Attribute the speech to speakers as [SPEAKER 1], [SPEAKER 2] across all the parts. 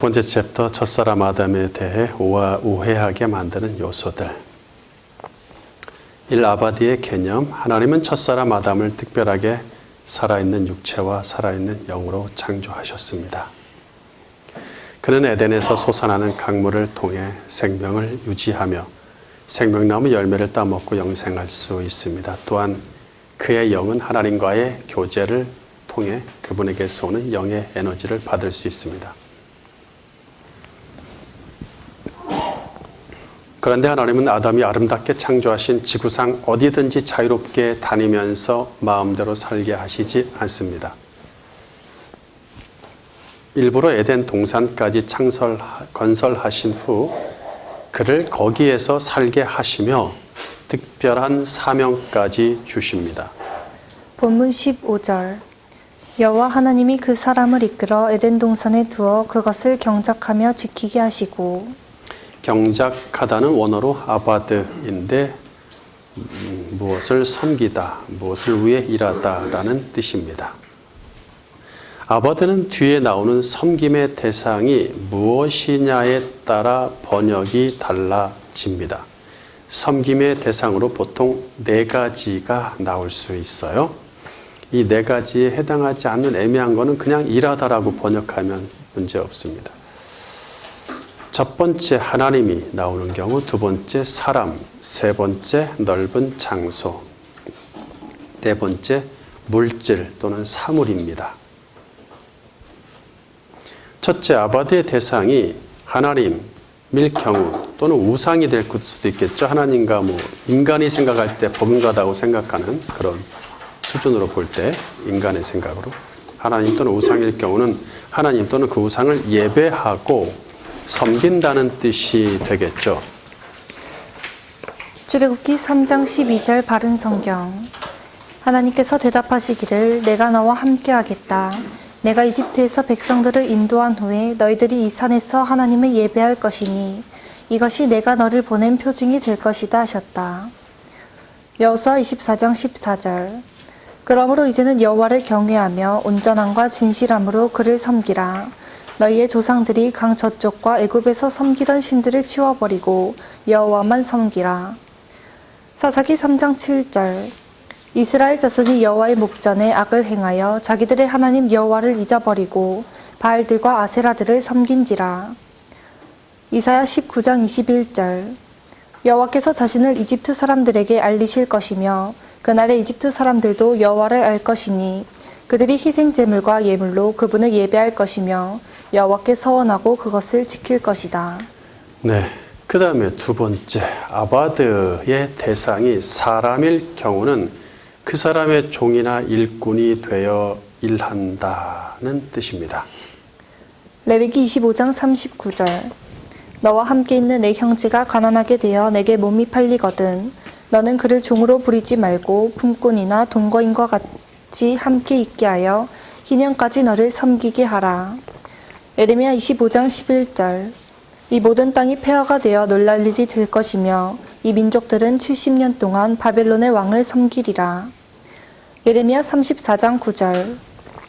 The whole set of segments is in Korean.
[SPEAKER 1] 번째 챕터 첫사람 아담에 대해 오해하게 만드는 요소들. 1. 아바디의 개념. 하나님은 첫사람 아담을 특별하게 살아있는 육체와 살아있는 영으로 창조하셨습니다. 그는 에덴에서 솟아나는 강물을 통해 생명을 유지하며 생명나무 열매를 따먹고 영생할 수 있습니다. 또한 그의 영은 하나님과의 교제를 통해 그분에게서 오는 영의 에너지를 받을 수 있습니다. 그런데 하나님은 아담이 아름답게 창조하신 지구상 어디든지 자유롭게 다니면서 마음대로 살게 하시지 않습니다. 일부러 에덴 동산까지 건설하신 후 그를 거기에서 살게 하시며 특별한 사명까지 주십니다.
[SPEAKER 2] 본문 15절. 여호와 하나님이 그 사람을 이끌어 에덴 동산에 두어 그것을 경작하며 지키게 하시고.
[SPEAKER 1] 경작하다는 원어로 아바드인데 무엇을 섬기다, 무엇을 위해 일하다라는 뜻입니다. 아바드는 뒤에 나오는 섬김의 대상이 무엇이냐에 따라 번역이 달라집니다. 섬김의 대상으로 보통 4가지가 나올 수 있어요. 이 4가지에 해당하지 않는 애매한 거는 그냥 일하다라고 번역하면 문제 없습니다. 첫 번째 하나님이 나오는 경우, 두 번째 사람, 세 번째 넓은 장소, 네 번째 물질 또는 사물입니다. 첫째 아바드의 대상이 하나님일 경우 또는 우상이 될 수도 있겠죠. 하나님과 인간이 생각할 때 버금가다고 생각하는 그런 수준으로 볼 때 인간의 생각으로 하나님 또는 우상일 경우는 하나님 또는 그 우상을 예배하고 섬긴다는 뜻이 되겠죠.
[SPEAKER 2] 출애굽기 3장 12절 바른 성경. 하나님께서 대답하시기를 내가 너와 함께 하겠다. 내가 이집트에서 백성들을 인도한 후에 너희들이 이 산에서 하나님을 예배할 것이니 이것이 내가 너를 보낸 표징이 될 것이다 하셨다. 여호수아 24장 14절. 그러므로 이제는 여호와를 경외하며 온전함과 진실함으로 그를 섬기라. 너희의 조상들이 강 저쪽과 애굽에서 섬기던 신들을 치워버리고 여호와만 섬기라. 사사기 3장 7절. 이스라엘 자손이 여호와의 목전에 악을 행하여 자기들의 하나님 여호와를 잊어버리고 바알들과 아세라들을 섬긴지라. 이사야 19장 21절. 여호와께서 자신을 이집트 사람들에게 알리실 것이며 그날에 이집트 사람들도 여호와를 알 것이니 그들이 희생 제물과 예물로 그분을 예배할 것이며 여호와께 서원하고 그것을 지킬 것이다.
[SPEAKER 1] 네, 그 다음에 두 번째 아바드의 대상이 사람일 경우는 그 사람의 종이나 일꾼이 되어 일한다는 뜻입니다.
[SPEAKER 2] 레위기 25장 39절. 너와 함께 있는 내 형제가 가난하게 되어 내게 몸이 팔리거든 너는 그를 종으로 부리지 말고 품꾼이나 동거인과 같이 함께 있게 하여 희년까지 너를 섬기게 하라. 예레미야 25장 11절. 이 모든 땅이 폐허가 되어 놀랄 일이 될 것이며 이 민족들은 70년 동안 바벨론의 왕을 섬기리라. 예레미야 34장 9절.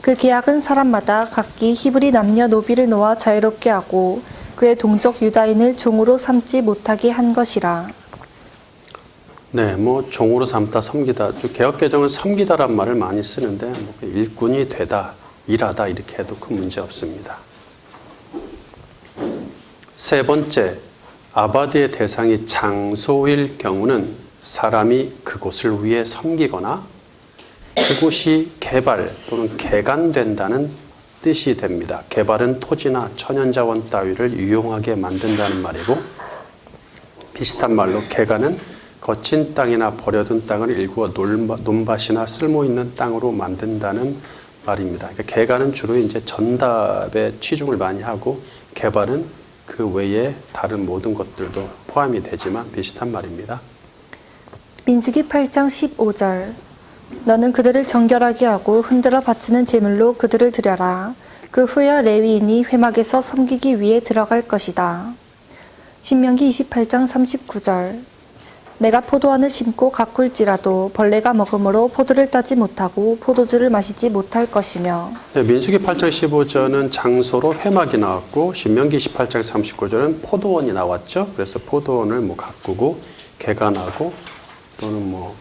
[SPEAKER 2] 그 계약은 사람마다 각기 히브리 남녀 노비를 놓아 자유롭게 하고 그의 동족 유다인을 종으로 삼지 못하게 한 것이라.
[SPEAKER 1] 네, 종으로 삼다, 섬기다. 개역개정은 섬기다란 말을 많이 쓰는데 일꾼이 되다, 일하다 이렇게 해도 큰 문제 없습니다. 세 번째, 아바드의 대상이 장소일 경우는 사람이 그곳을 위해 섬기거나 그곳이 개발 또는 개간된다는 뜻이 됩니다. 개발은 토지나 천연자원 따위를 유용하게 만든다는 말이고 비슷한 말로 개간은 거친 땅이나 버려둔 땅을 일구어 논밭이나 쓸모있는 땅으로 만든다는 말입니다. 그러니까 개간은 주로 이제 전답에 치중을 많이 하고 개발은 그 외에 다른 모든 것들도 포함이 되지만 비슷한 말입니다.
[SPEAKER 2] 민수기 8장 15절. 너는 그들을 정결하게 하고 흔들어 바치는 제물로 그들을 드려라. 그 후에 레위인이 회막에서 섬기기 위해 들어갈 것이다. 신명기 28장 39절. 내가 포도원을 심고 가꿀지라도 벌레가 먹음으로 포도를 따지 못하고 포도주를 마시지 못할 것이며.
[SPEAKER 1] 네, 민수기 8장 15절은 장소로 회막이 나왔고 신명기 18장 39절은 포도원이 나왔죠. 그래서 포도원을 뭐 가꾸고 개간하고 또는 뭐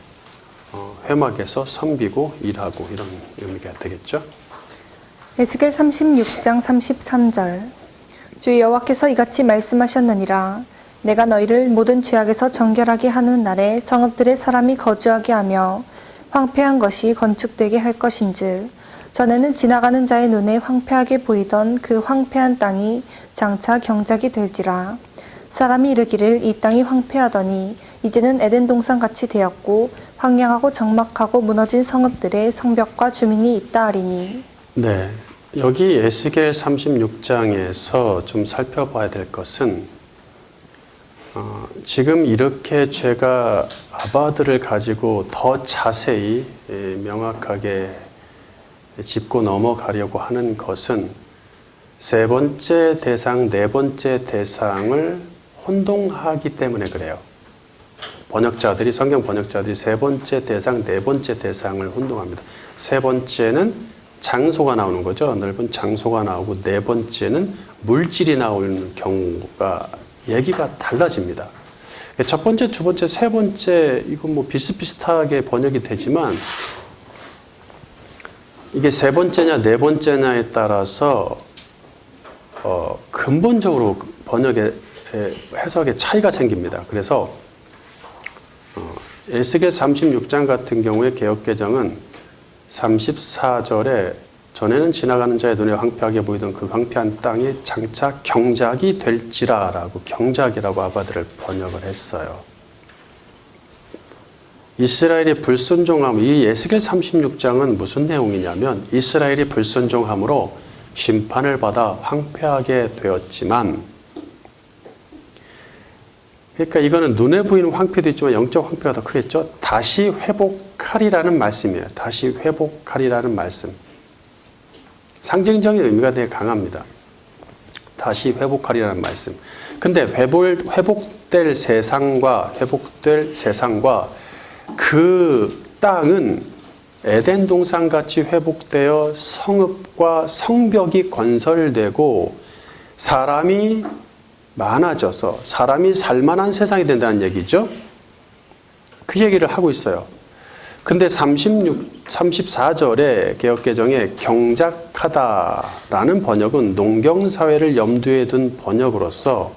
[SPEAKER 1] 회막에서 섬기고 일하고 이런 의미가 되겠죠.
[SPEAKER 2] 에스겔 36장 33절. 주 여호와께서 이같이 말씀하셨느니라. 내가 너희를 모든 죄악에서 정결하게 하는 날에 성읍들의 사람이 거주하게 하며 황폐한 것이 건축되게 할 것인즉 전에는 지나가는 자의 눈에 황폐하게 보이던 그 황폐한 땅이 장차 경작이 될지라. 사람이 이르기를 이 땅이 황폐하더니 이제는 에덴 동산 같이 되었고 황량하고 적막하고 무너진 성읍들의 성벽과 주민이 있다 하리니.
[SPEAKER 1] 네, 여기 에스겔 36장에서 좀 살펴봐야 될 것은 지금 이렇게 제가 아바드를 가지고 더 자세히 명확하게 짚고 넘어가려고 하는 것은 세 번째 대상, 네 번째 대상을 혼동하기 때문에 그래요. 번역자들이, 성경 번역자들이 세 번째 대상, 네 번째 대상을 혼동합니다. 세 번째는 장소가 나오는 거죠. 넓은 장소가 나오고 네 번째는 물질이 나오는 경우가 얘기가 달라집니다. 첫 번째, 두 번째, 세 번째 이건 뭐 비슷비슷하게 번역이 되지만 이게 세 번째냐 네 번째냐에 따라서 근본적으로 번역의 해석에 차이가 생깁니다. 그래서 에스겔 36장 같은 경우에 개역개정은 34절에 전에는 지나가는 자의 눈에 황폐하게 보이던 그 황폐한 땅이 장차 경작이 될지라라고 경작이라고 아바드를 번역을 했어요. 이스라엘이 불순종함, 이 에스겔 36장은 무슨 내용이냐면 이스라엘이 불순종함으로 심판을 받아 황폐하게 되었지만, 그러니까 이거는 눈에 보이는 황폐도 있지만 영적 황폐가 더 크겠죠. 다시 회복하리라는 말씀이에요. 다시 회복하리라는 말씀. 상징적인 의미가 되게 강합니다. 다시 회복하리라는 말씀. 근데 회복될 세상과 그 땅은 에덴 동산 같이 회복되어 성읍과 성벽이 건설되고 사람이 많아져서 사람이 살만한 세상이 된다는 얘기죠. 그 얘기를 하고 있어요. 근데 34절에 개역개정에 경작하다라는 번역은 농경사회를 염두에 둔 번역으로서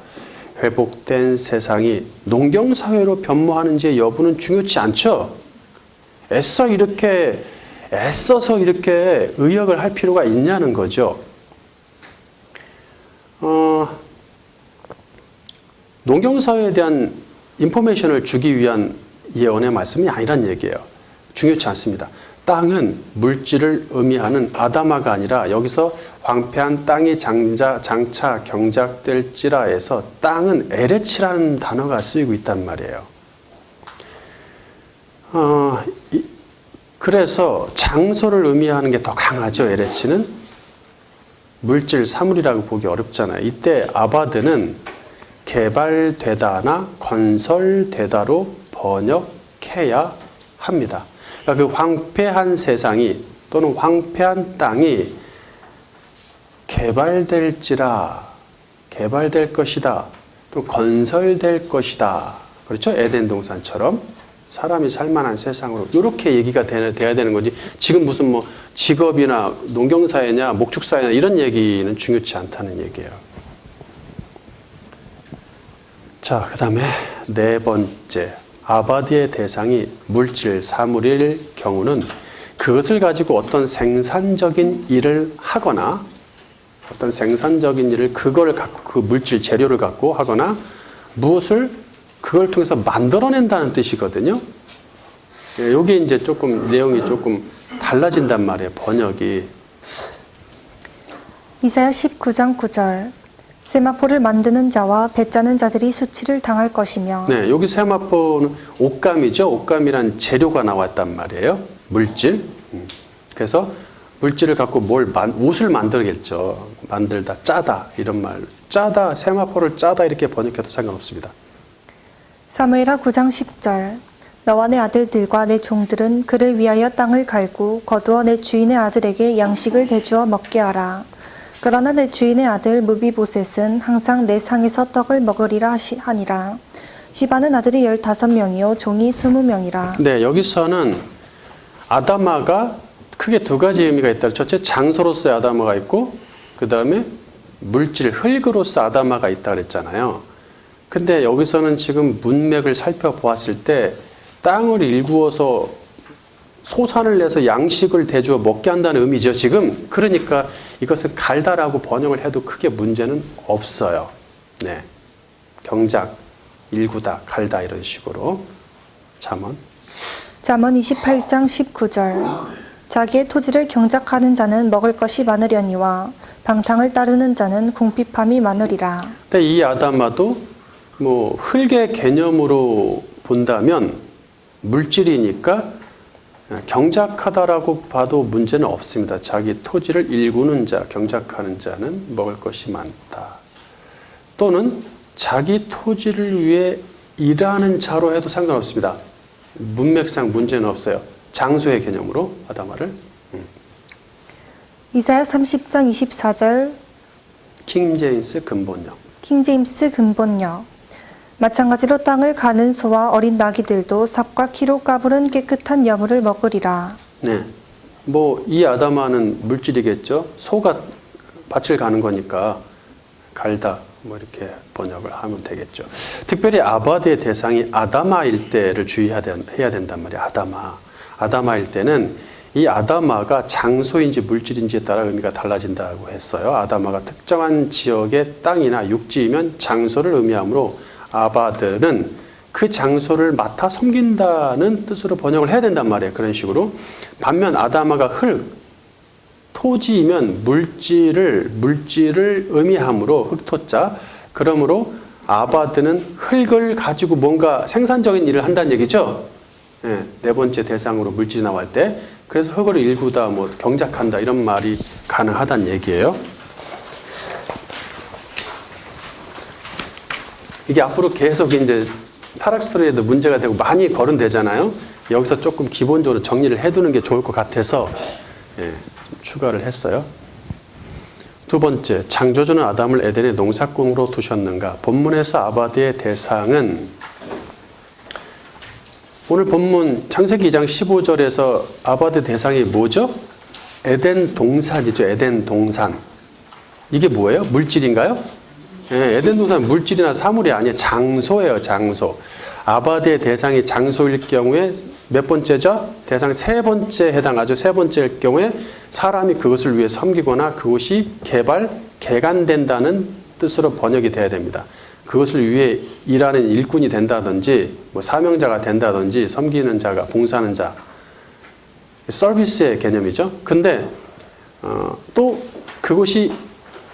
[SPEAKER 1] 회복된 세상이 농경사회로 변모하는지 여부는 중요치 않죠. 애써서 이렇게 의역을 할 필요가 있냐는 거죠. 농경사회에 대한 인포메이션을 주기 위한 예언의 말씀이 아니란 얘기예요. 중요치 않습니다. 땅은 물질을 의미하는 아다마가 아니라 여기서 황폐한 땅이 장차 경작될지라에서 땅은 에레치라는 단어가 쓰이고 있단 말이에요. 그래서 장소를 의미하는 게 더 강하죠. 에레치는 물질, 사물이라고 보기 어렵잖아요. 이때 아바드는 개발되다나 건설되다로 번역해야 합니다. 그러니까 그 황폐한 세상이 또는 황폐한 땅이 개발될 것이다. 또 건설될 것이다. 그렇죠? 에덴 동산처럼 사람이 살만한 세상으로 이렇게 얘기가 돼야 되는 거지. 지금 무슨 뭐 직업이나 농경사회냐 목축사회냐 이런 얘기는 중요치 않다는 얘기예요. 자, 그 다음에 네 번째, 아바드의 대상이 물질, 사물일 경우는 그것을 가지고 어떤 생산적인 일을 하거나 어떤 생산적인 일을 그걸 갖고 그 물질 재료를 갖고 하거나 무엇을 그걸 통해서 만들어낸다는 뜻이거든요. 여기 이제 조금 내용이 조금 달라진단 말이에요. 번역이.
[SPEAKER 2] 이사야 19장 9절. 세마포를 만드는 자와 배짜는 자들이 수치를 당할 것이며.
[SPEAKER 1] 네, 여기 세마포는 옷감이죠. 옷감이란 재료가 나왔단 말이에요. 물질. 그래서 물질을 갖고 옷을 만들겠죠. 만들다, 짜다 이런 말. 짜다, 세마포를 짜다 이렇게 번역해도 상관없습니다.
[SPEAKER 2] 사무엘하 9장 10절. 너와 내 아들들과 내 종들은 그를 위하여 땅을 갈고 거두어 내 주인의 아들에게 양식을 대주어 먹게 하라. 그러나 내 주인의 아들 무비보셋은 항상 내 상에서 떡을 먹으리라 하니라. 시바는 아들이 15명이요 종이 20명이라.
[SPEAKER 1] 네, 여기서는 아다마가 크게 두 가지 의미가 있다. 첫째, 장소로서의 아다마가 있고, 그 다음에 물질, 흙으로서 아다마가 있다 그랬잖아요. 근데 여기서는 지금 문맥을 살펴보았을 때 땅을 일구어서 소산을 내서 양식을 대주어 먹게 한다는 의미죠, 지금. 그러니까 이것은 갈다라고 번역을 해도 크게 문제는 없어요. 네. 경작, 일구다, 갈다 이런 식으로. 잠언.
[SPEAKER 2] 잠언 28장 19절. 자기의 토지를 경작하는 자는 먹을 것이 많으려니와 방탕을 따르는 자는 궁핍함이 많으리라.
[SPEAKER 1] 근데 이 아다마도 뭐 흙의 개념으로 본다면 물질이니까 경작하다라고 봐도 문제는 없습니다. 자기 토지를 일구는 자, 경작하는 자는 먹을 것이 많다. 또는 자기 토지를 위해 일하는 자로 해도 상관없습니다. 문맥상 문제는 없어요. 장소의 개념으로 아다마를.
[SPEAKER 2] 이사야 30장 24절.
[SPEAKER 1] 킹제임스 근본역.
[SPEAKER 2] 킹제임스 근본역. 마찬가지로 땅을 가는 소와 어린 나귀들도 삽과 키로 까부른 깨끗한 여물을 먹으리라.
[SPEAKER 1] 네. 뭐 이 아다마는 물질이겠죠. 소가 밭을 가는 거니까 갈다 뭐 이렇게 번역을 하면 되겠죠. 특별히 아바드의 대상이 아다마일 때를 주의해야 된단 말이에요. 아다마일 때는 이 아다마가 장소인지 물질인지에 따라 의미가 달라진다고 했어요. 아다마가 특정한 지역의 땅이나 육지이면 장소를 의미하므로 아바드는 그 장소를 맡아 섬긴다는 뜻으로 번역을 해야 된단 말이에요. 그런 식으로. 반면 아다마가 흙, 토지이면 물질을 의미하므로 흙토자. 그러므로 아바드는 흙을 가지고 뭔가 생산적인 일을 한다는 얘기죠. 네, 네 번째 대상으로 물질이 나올 때. 그래서 흙을 일구다, 뭐 경작한다 이런 말이 가능하다는 얘기예요. 이게 앞으로 계속 이제 타락스토리에도 문제가 되고 많이 거론되잖아요. 여기서 조금 기본적으로 정리를 해두는 게 좋을 것 같아서 추가를 했어요. 두 번째, 창조주는 아담을 에덴의 농사꾼으로 두셨는가? 본문에서 아바드의 대상은 오늘 본문 창세기 2장 15절에서 아바드 대상이 뭐죠? 에덴 동산이죠. 에덴 동산. 이게 뭐예요? 물질인가요? 네, 에덴 동산 물질이나 사물이 아니에요. 장소예요. 장소. 아바드의 대상이 장소일 경우에 몇 번째죠? 대상 세 번째 해당하죠. 세 번째일 경우에 사람이 그것을 위해 섬기거나 그것이 개간된다는 뜻으로 번역이 돼야 됩니다. 그것을 위해 일하는 일꾼이 된다든지 뭐 사명자가 된다든지 섬기는 자가 봉사하는 자 서비스의 개념이죠. 근데 또 그것이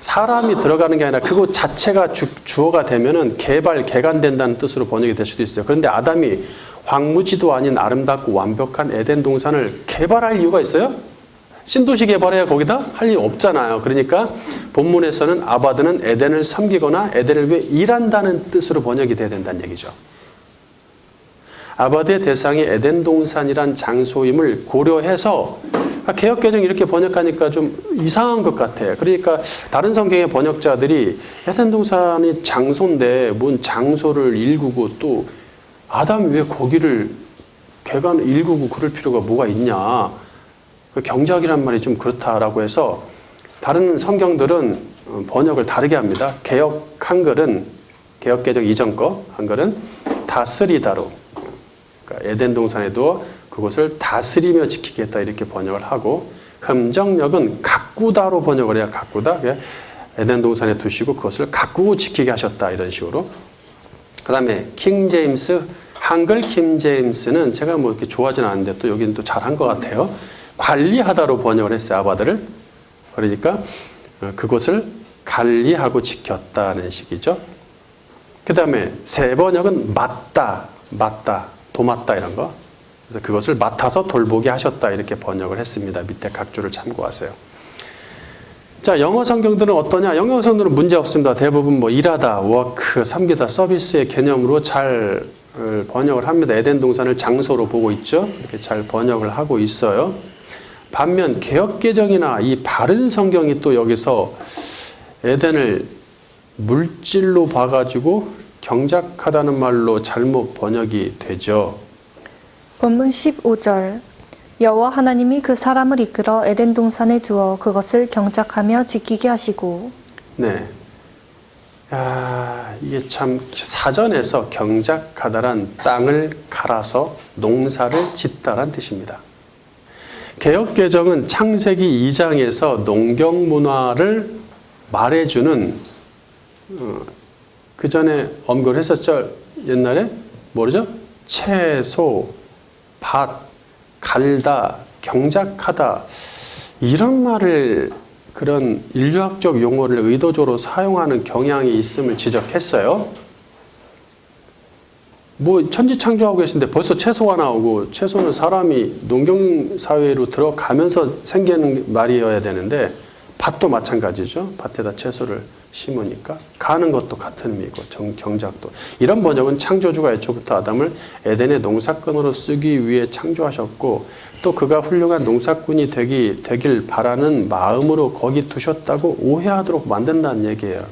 [SPEAKER 1] 사람이 들어가는 게 아니라 그것 자체가 주어가 되면은 개간된다는 뜻으로 번역이 될 수도 있어요. 그런데 아담이 황무지도 아닌 아름답고 완벽한 에덴 동산을 개발할 이유가 있어요? 신도시 개발해야 거기다 할 일 없잖아요. 그러니까 본문에서는 아바드는 에덴을 섬기거나 에덴을 위해 일한다는 뜻으로 번역이 돼야 된다는 얘기죠. 아바드의 대상이 에덴 동산이란 장소임을 고려해서 개역개정 이렇게 번역하니까 좀 이상한 것 같아요. 그러니까 다른 성경의 번역자들이 에덴 동산이 장소인데 뭔 장소를 일구고 또 아담이 왜 거기를 일구고 그럴 필요가 뭐가 있냐. 경작이란 말이 좀 그렇다라고 해서 다른 성경들은 번역을 다르게 합니다. 개역 한글은 개역개정 이전 거 한글은 다스리다로 그러니까 에덴 동산에 두어 그것을 다스리며 지키겠다 이렇게 번역을 하고 흠정역은 가꾸다로 번역을 해야 가꾸다. 에덴 동산에 두시고 그것을 가꾸고 지키게 하셨다 이런 식으로. 그 다음에 킹제임스 한글 킹제임스는 제가 뭐 이렇게 좋아하진 않는데 또 여기는 또 잘한 것 같아요. 관리하다로 번역을 했어요. 아바드를. 그러니까 그것을 관리하고 지켰다는 식이죠. 그 다음에 세 번역은 맡다, 도맡다 이런 거. 그래서 그것을 맡아서 돌보게 하셨다 이렇게 번역을 했습니다. 밑에 각주를 참고하세요. 자, 영어 성경들은 어떠냐? 영어 성경들은 문제 없습니다. 대부분 뭐 일하다, 워크, 섬기다, 서비스의 개념으로 잘 번역을 합니다. 에덴 동산을 장소로 보고 있죠. 이렇게 잘 번역을 하고 있어요. 반면 개역개정이나 이 바른 성경이 또 여기서 에덴을 물질로 봐가지고 경작하다는 말로 잘못 번역이 되죠.
[SPEAKER 2] 본문 15절 여호와 하나님이 그 사람을 이끌어 에덴 동산에 두어 그것을 경작하며 지키게 하시고.
[SPEAKER 1] 네. 이게 참 사전에서 경작하다란 땅을 갈아서 농사를 짓다란 뜻입니다. 개역개정은 창세기 2장에서 농경 문화를 말해주는 그 전에 언급을 했었죠. 옛날에 뭐죠? 채소, 밭, 갈다, 경작하다 이런 말을 그런 인류학적 용어를 의도적으로 사용하는 경향이 있음을 지적했어요. 뭐 천지창조하고 계신데 벌써 채소가 나오고 채소는 사람이 농경사회로 들어가면서 생기는 말이어야 되는데 밭도 마찬가지죠. 밭에다 채소를 심으니까 가는 것도 같은 의미고 경작도. 이런 번역은 창조주가 애초부터 아담을 에덴의 농사꾼으로 쓰기 위해 창조하셨고 또 그가 훌륭한 농사꾼이 되길 바라는 마음으로 거기 두셨다고 오해하도록 만든다는 얘기예요.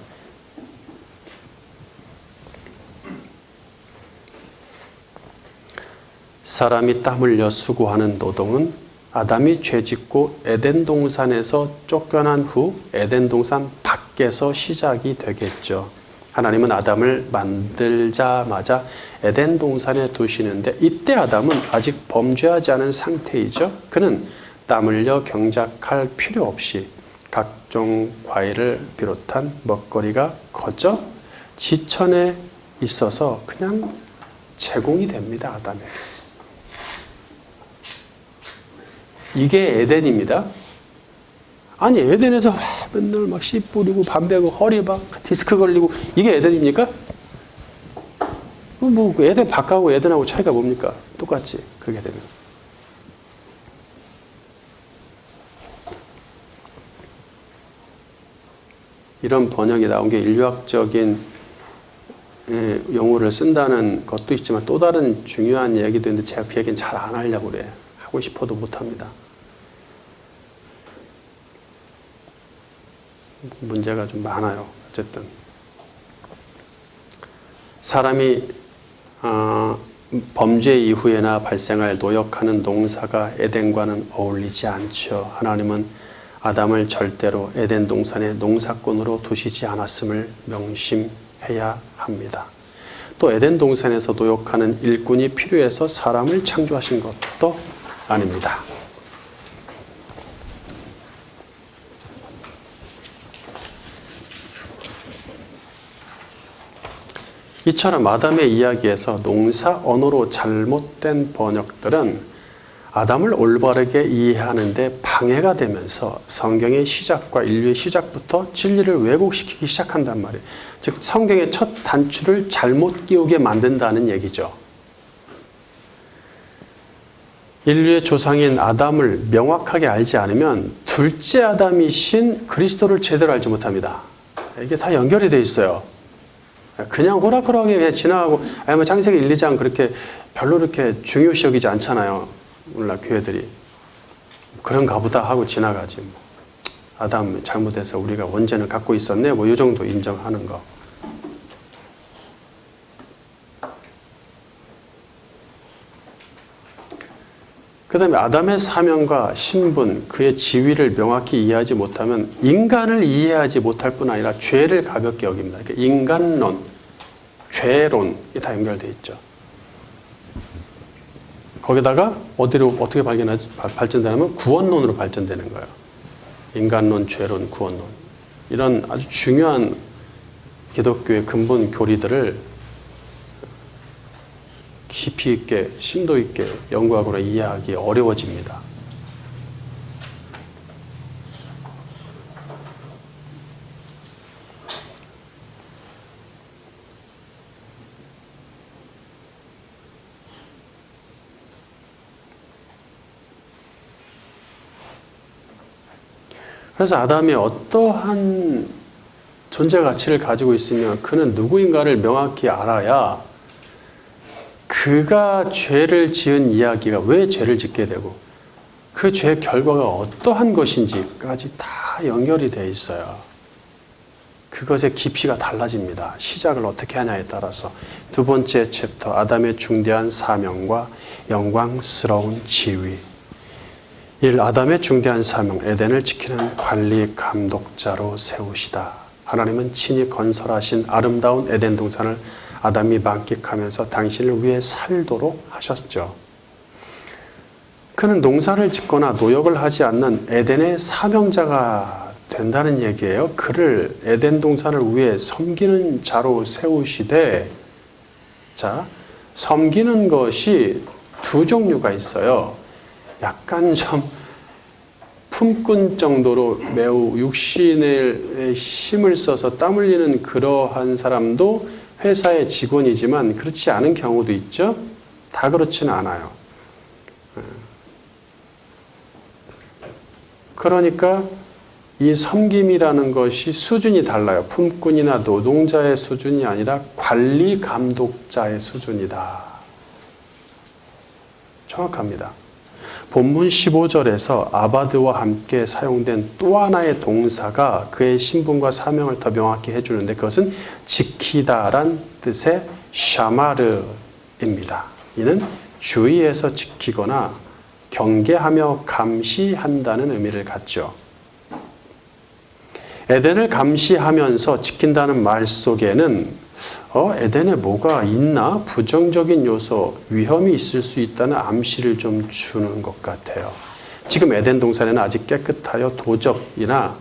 [SPEAKER 1] 사람이 땀 흘려 수고하는 노동은 아담이 죄짓고 에덴 동산에서 쫓겨난 후 에덴 동산 밖에서 시작이 되겠죠. 하나님은 아담을 만들자마자 에덴 동산에 두시는데 이때 아담은 아직 범죄하지 않은 상태이죠. 그는 땀 흘려 경작할 필요 없이 각종 과일을 비롯한 먹거리가 거저 지천에 있어서 그냥 제공이 됩니다. 아담에게. 이게 에덴입니다. 아니 에덴에서 맨날 막 씨 뿌리고 밤새고 허리 막 디스크 걸리고 이게 에덴입니까? 뭐 에덴 밖하고 에덴하고 차이가 뭡니까? 똑같지 그렇게 되면. 이런 번역이 나온 게 인류학적인 용어를 쓴다는 것도 있지만 또 다른 중요한 얘기도 있는데 제가 그 얘기는 잘 안 하려고 그래요. 하고 싶어도 못합니다. 문제가 좀 많아요. 어쨌든 사람이 범죄 이후에나 발생할 노역하는 농사가 에덴과는 어울리지 않죠. 하나님은 아담을 절대로 에덴 동산의 농사꾼으로 두시지 않았음을 명심해야 합니다. 또 에덴 동산에서 노역하는 일꾼이 필요해서 사람을 창조하신 것도 아닙니다. 이처럼 아담의 이야기에서 농사 언어로 잘못된 번역들은 아담을 올바르게 이해하는데 방해가 되면서 성경의 시작과 인류의 시작부터 진리를 왜곡시키기 시작한단 말이에요. 즉 성경의 첫 단추를 잘못 끼우게 만든다는 얘기죠. 인류의 조상인 아담을 명확하게 알지 않으면 둘째 아담이신 그리스도를 제대로 알지 못합니다. 이게 다 연결이 돼 있어요. 그냥 호락호락하게 그냥 지나가고 뭐 창세기 1, 2장 그렇게 별로 그렇게 중요시 여기지 않잖아요. 오늘날 교회들이. 그런가 보다 하고 지나가지. 뭐. 아담 잘못해서 우리가 원죄는 갖고 있었네. 뭐 이 정도 인정하는 거. 그 다음에 아담의 사명과 신분, 그의 지위를 명확히 이해하지 못하면 인간을 이해하지 못할 뿐 아니라 죄를 가볍게 여깁니다. 그러니까 인간론, 죄론이 다 연결되어 있죠. 거기다가 어디로 어떻게 발전되냐면 구원론으로 발전되는 거예요. 인간론, 죄론, 구원론. 이런 아주 중요한 기독교의 근본 교리들을 깊이 있게, 심도 있게 연구하거나 이해하기 어려워집니다. 그래서 아담이 어떠한 존재 가치를 가지고 있으면 그는 누구인가를 명확히 알아야 그가 죄를 지은 이야기가 왜 죄를 짓게 되고 그 죄의 결과가 어떠한 것인지까지 다 연결이 돼 있어요. 그것의 깊이가 달라집니다. 시작을 어떻게 하냐에 따라서. 두 번째 챕터, 아담의 중대한 사명과 영광스러운 지위. 1. 아담의 중대한 사명, 에덴을 지키는 관리 감독자로 세우시다. 하나님은 친히 건설하신 아름다운 에덴 동산을 아담이 만끽하면서 당신을 위해 살도록 하셨죠. 그는 농사를 짓거나 노역을 하지 않는 에덴의 사명자가 된다는 얘기예요. 그를 에덴 동산을 위해 섬기는 자로 세우시되, 자, 섬기는 것이 두 종류가 있어요. 약간 좀 품꾼 정도로 매우 육신의 힘을 써서 땀 흘리는 그러한 사람도 회사의 직원이지만 그렇지 않은 경우도 있죠. 다 그렇지는 않아요. 그러니까 이 섬김이라는 것이 수준이 달라요. 품꾼이나 노동자의 수준이 아니라 관리 감독자의 수준이다. 정확합니다. 본문 15절에서 아바드와 함께 사용된 또 하나의 동사가 그의 신분과 사명을 더 명확히 해주는데 그것은 지키다란 뜻의 샤마르입니다. 이는 주의해서 지키거나 경계하며 감시한다는 의미를 갖죠. 에덴을 감시하면서 지킨다는 말 속에는 에덴에 뭐가 있나? 부정적인 요소, 위험이 있을 수 있다는 암시를 좀 주는 것 같아요. 지금 에덴 동산에는 아직 깨끗하여 도적이나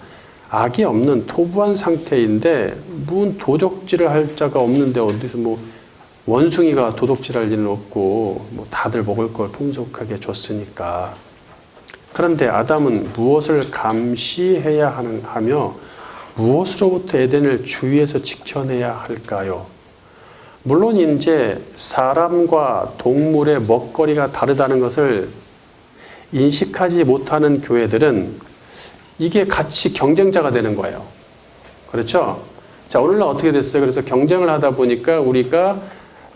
[SPEAKER 1] 악이 없는 토부한 상태인데 무슨 도적질을 할 자가 없는데 어디서 뭐 원숭이가 도둑질할 일은 없고 뭐 다들 먹을 걸 풍족하게 줬으니까. 그런데 아담은 무엇을 감시해야 하며 무엇으로부터 에덴을 주위에서 지켜내야 할까요? 물론 이제 사람과 동물의 먹거리가 다르다는 것을 인식하지 못하는 교회들은 이게 같이 경쟁자가 되는 거예요. 그렇죠? 자, 오늘날 어떻게 됐어요? 그래서 경쟁을 하다 보니까 우리가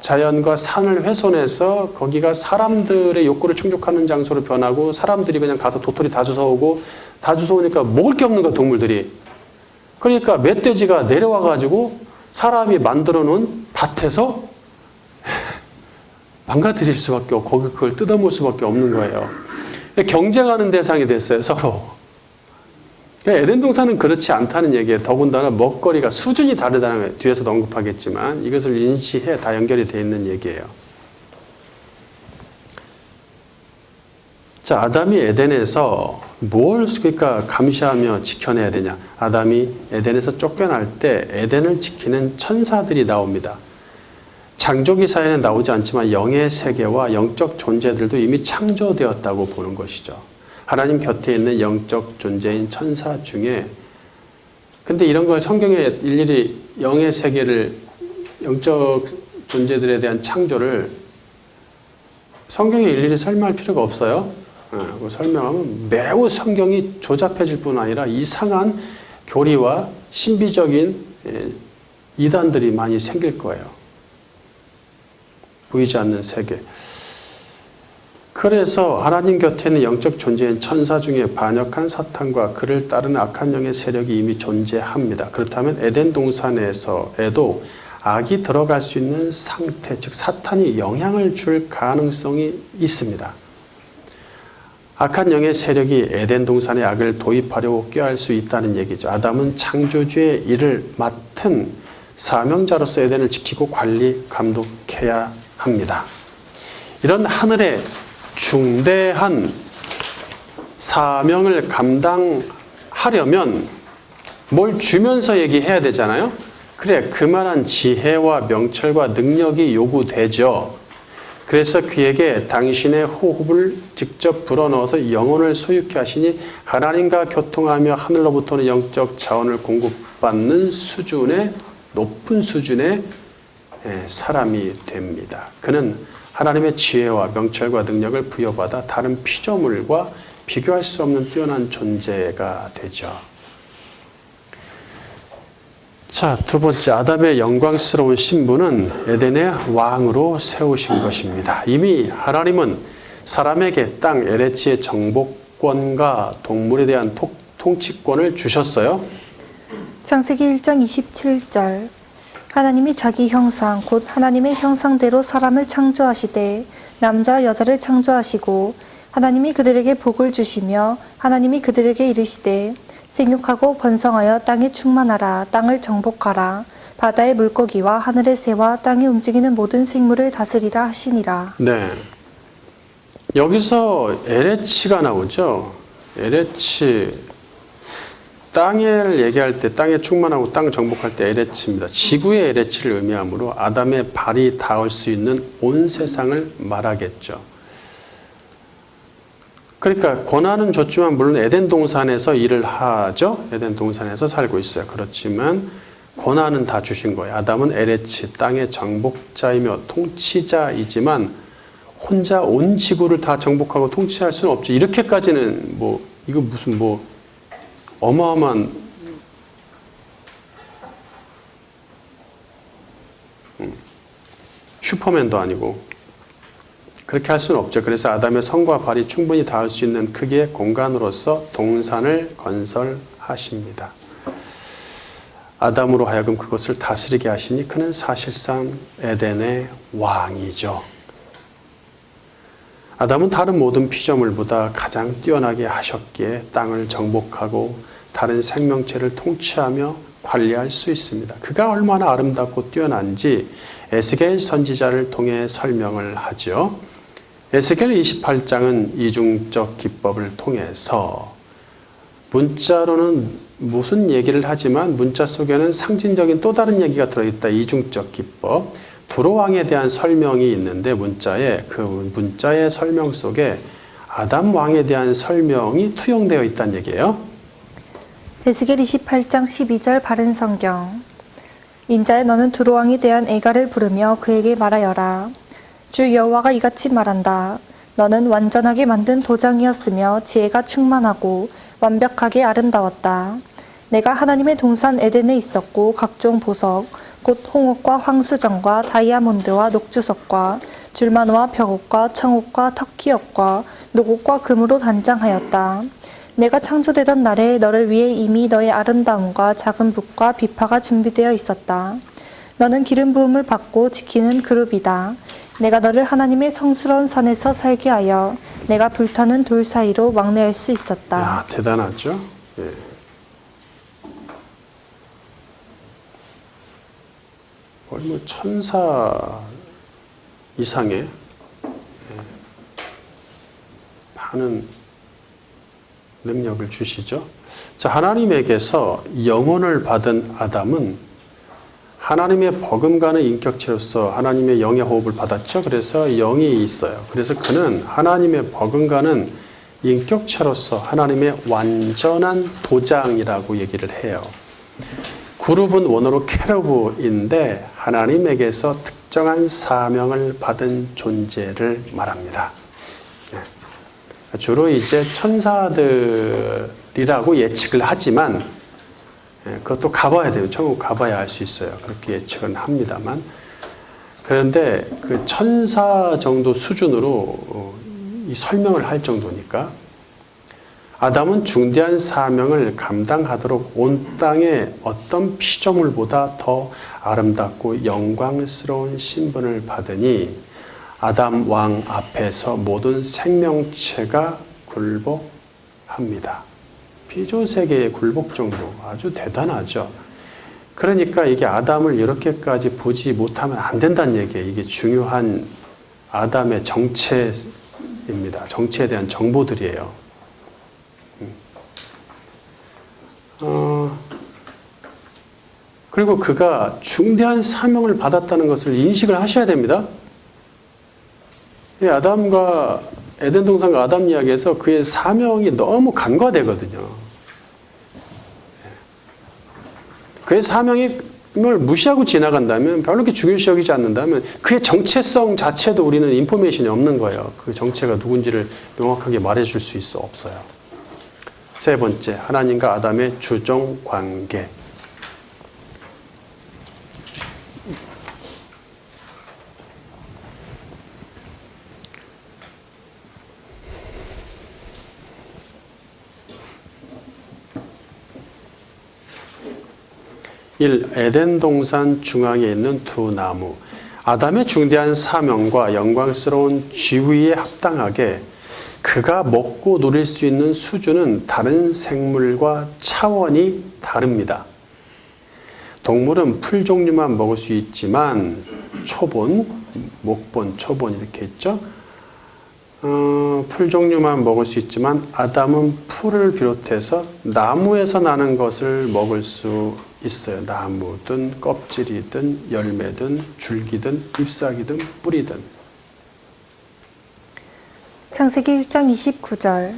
[SPEAKER 1] 자연과 산을 훼손해서 거기가 사람들의 욕구를 충족하는 장소로 변하고 사람들이 그냥 가서 도토리 다 주워오고 다 주워오니까 먹을 게 없는 거야, 동물들이. 그러니까 멧돼지가 내려와가지고 사람이 만들어 놓은 밭에서 망가뜨릴 수밖에 없고 거기 그걸 뜯어먹을 수밖에 없는 거예요. 경쟁하는 대상이 됐어요, 서로. 에덴 동산은 그렇지 않다는 얘기예요. 더군다나 먹거리가 수준이 다르다는 거예요. 뒤에서도 언급하겠지만 이것을 인지해 다 연결이 되어 있는 얘기예요. 자, 아담이 에덴에서 뭘 그러니까 감시하며 지켜내야 되냐? 아담이 에덴에서 쫓겨날 때 에덴을 지키는 천사들이 나옵니다. 창조기사에는 나오지 않지만 영의 세계와 영적 존재들도 이미 창조되었다고 보는 것이죠. 하나님 곁에 있는 영적 존재인 천사 중에 근데 이런 걸 성경에 일일이 영의 세계를 영적 존재들에 대한 창조를 성경에 일일이 설명할 필요가 없어요. 설명하면 매우 성경이 조잡해질 뿐 아니라 이상한 교리와 신비적인 이단들이 많이 생길 거예요. 보이지 않는 세계. 그래서 하나님 곁에 있는 영적 존재인 천사 중에 반역한 사탄과 그를 따르는 악한 영의 세력이 이미 존재합니다. 그렇다면 에덴 동산에서에도 악이 들어갈 수 있는 상태, 즉 사탄이 영향을 줄 가능성이 있습니다. 악한 영의 세력이 에덴 동산에 악을 도입하려고 꾀할 수 있다는 얘기죠. 아담은 창조주의 일을 맡은 사명자로서 에덴을 지키고 관리, 감독해야 합니다. 이런 하늘의 중대한 사명을 감당하려면 뭘 주면서 얘기해야 되잖아요. 그래, 그만한 지혜와 명철과 능력이 요구되죠. 그래서 그에게 당신의 호흡을 직접 불어넣어서 영혼을 소유케 하시니 하나님과 교통하며 하늘로부터는 영적 자원을 공급받는 수준의 높은 수준의 사람이 됩니다. 그는 하나님의 지혜와 명철과 능력을 부여받아 다른 피조물과 비교할 수 없는 뛰어난 존재가 되죠. 자, 두 번째, 아담의 영광스러운 신분은 에덴의 왕으로 세우신 것입니다. 이미 하나님은 사람에게 땅 에레치의 정복권과 동물에 대한 통치권을 주셨어요.
[SPEAKER 2] 창세기 1장 27절. 하나님이 자기 형상 곧 하나님의 형상대로 사람을 창조하시되 남자와 여자를 창조하시고 하나님이 그들에게 복을 주시며 하나님이 그들에게 이르시되 생육하고 번성하여 땅에 충만하라. 땅을 정복하라. 바다의 물고기와 하늘의 새와 땅에 움직이는 모든 생물을 다스리라 하시니라.
[SPEAKER 1] 네. 여기서 에레치가 나오죠. 에레치. 땅을 얘기할 때 땅에 충만하고 땅 정복할 때 에레치입니다. 지구의 에레치를 의미하므로 아담의 발이 닿을 수 있는 온 세상을 말하겠죠. 그러니까 권한은 줬지만 물론 에덴 동산에서 일을 하죠. 에덴 동산에서 살고 있어요. 그렇지만 권한은 다 주신 거예요. 아담은 에레치, 땅의 정복자이며 통치자이지만 혼자 온 지구를 다 정복하고 통치할 수는 없죠. 이렇게까지는 이거 무슨 어마어마한 슈퍼맨도 아니고 그렇게 할 수는 없죠. 그래서 아담의 성과 발이 충분히 닿을 수 있는 크기의 공간으로서 동산을 건설하십니다. 아담으로 하여금 그것을 다스리게 하시니 그는 사실상 에덴의 왕이죠. 아담은 다른 모든 피조물보다 가장 뛰어나게 하셨기에 땅을 정복하고 다른 생명체를 통치하며 관리할 수 있습니다. 그가 얼마나 아름답고 뛰어난지 에스겔 선지자를 통해 설명을 하죠. 에스겔 28장은 이중적 기법을 통해서 문자로는 무슨 얘기를 하지만 문자 속에는 상징적인 또 다른 얘기가 들어있다. 이중적 기법. 두로 왕에 대한 설명이 있는데 문자에 그 문자의 설명 속에 아담 왕에 대한 설명이 투영되어 있다는 얘기예요.
[SPEAKER 2] 에스겔 28장 12절 바른 성경. 인자야 너는 두로 왕에 대한 애가를 부르며 그에게 말하여라. 주 여호와가 이같이 말한다. 너는 완전하게 만든 도장이었으며 지혜가 충만하고 완벽하게 아름다웠다. 내가 하나님의 동산 에덴에 있었고 각종 보석 곧 홍옥과 황수정과 다이아몬드와 녹주석과 줄마노와 벽옥과 청옥과 터키옥과 녹옥과 금으로 단장하였다. 내가 창조되던 날에 너를 위해 이미 너의 아름다움과 작은 붓과 비파가 준비되어 있었다. 너는 기름 부음을 받고 지키는 그룹이다. 내가 너를 하나님의 성스러운 산에서 살게 하여 내가 불타는 돌 사이로 왕래할 수 있었다.
[SPEAKER 1] 야, 대단하죠? 예. 거의 천사 이상의 많은 능력을 주시죠. 자, 하나님에게서 영혼을 받은 아담은 하나님의 버금가는 인격체로서 하나님의 영의 호흡을 받았죠. 그래서 영이 있어요. 그래서 그는 하나님의 버금가는 인격체로서 하나님의 완전한 도장이라고 얘기를 해요. 그룹은 원어로 케르브인데 하나님에게서 특정한 사명을 받은 존재를 말합니다. 주로 이제 천사들이라고 예측을 하지만 그것도 가봐야 돼요. 천국 가봐야 알 수 있어요. 그렇게 예측은 합니다만. 그런데 그 천사 정도 수준으로 이 설명을 할 정도니까 아담은 중대한 사명을 감당하도록 온 땅의 어떤 피조물보다 더 아름답고 영광스러운 신분을 받으니 아담 왕 앞에서 모든 생명체가 굴복합니다. 피조세계의 굴복 정도 아주 대단하죠. 그러니까 이게 아담을 이렇게까지 보지 못하면 안 된다는 얘기예요. 이게 중요한 아담의 정체입니다. 정체에 대한 정보들이에요. 그리고 그가 중대한 사명을 받았다는 것을 인식을 하셔야 됩니다. 아담과 에덴 동산과 아담 이야기에서 그의 사명이 너무 간과되거든요. 그의 사명을 무시하고 지나간다면, 별로 그렇게 중요시 여기지 않는다면 그의 정체성 자체도 우리는 인포메이션이 없는 거예요. 그 정체가 누군지를 명확하게 말해줄 수 없어요. 세 번째, 하나님과 아담의 주종 관계. 일, 에덴 동산 중앙에 있는 두 나무. 아담의 중대한 사명과 영광스러운 지위에 합당하게 그가 먹고 누릴 수 있는 수준은 다른 생물과 차원이 다릅니다. 동물은 풀 종류만 먹을 수 있지만 초본, 목본, 초본 이렇게 있죠. 풀 종류만 먹을 수 있지만 아담은 풀을 비롯해서 나무에서 나는 것을 먹을 수 있어요. 나무든 껍질이든 열매든 줄기든 잎사귀든 뿌리든.
[SPEAKER 2] 창세기 1장 29절.